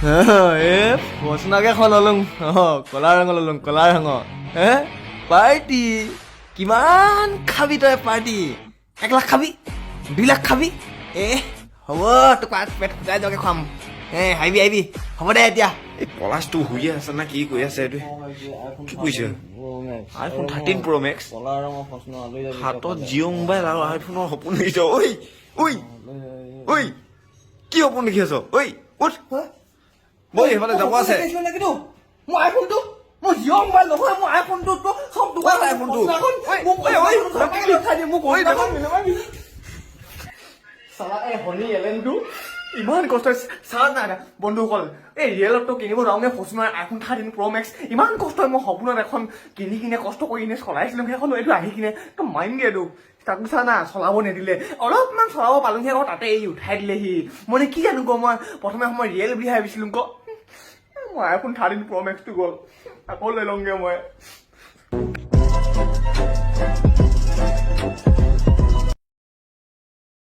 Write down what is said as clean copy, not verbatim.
ফৰ্চুনাৰকে এখন ললুং কলা ৰঙৰ ললুং কলা ৰঙৰ পাৰ্টি কিমান খাবি তই পাৰ্টি 1 লাখ খাবি 2 লাখ খাবি হ'ব তোক পেট ফুটাই যোৱাকে খুৱাম আহিবি হ'ব দে এতিয়া এই পলাশটো শুই আছে না কি কৈ আছে এইটো কি কৈছে আইফোন 13 প্ৰ' মেক্স কলা ৰঙৰ ফৰ্চুনাৰ লৈ যাবি হাতত জিঅ' মোবাইল আৰু আইফোনৰ সপোন দেখিছ ঐ কি সপোন দেখি আছ উঠ মই এইফালে যাব আছে মোৰ আইফোনটো মোৰ জিঅ' মোবাইল নহয় মোৰ আইফোনটো চব দোকান আইফোনটো চালা হনি এলেনটো ইমান কষ্ট চালা নাই বন্ধুসকল এই ৰিয়েলতটো কিনিব যাওঁগে ফৰ্চুনাৰ আইফোন 13 প্ৰ' মেক্স ইমান কষ্ট মই সপোনত এখন কিনি কিনে কষ্ট কৰি কিনে চলাইছিলো সেইখন এইটো আহি কিনে তো মাইন গেলো তাকো চা না চলাব নিদিলে অলপমান চলাব পালোহি আকৌ তাতে এই উঠাই দিলেহি মানে কি জানো মই প্ৰথমে সময় ৰিয়েল বুলি ভাবিছিলো মই আইফোন 13 প্ৰ' মেক্সটো গ'ল আকৌ লৈ লওঁগে মই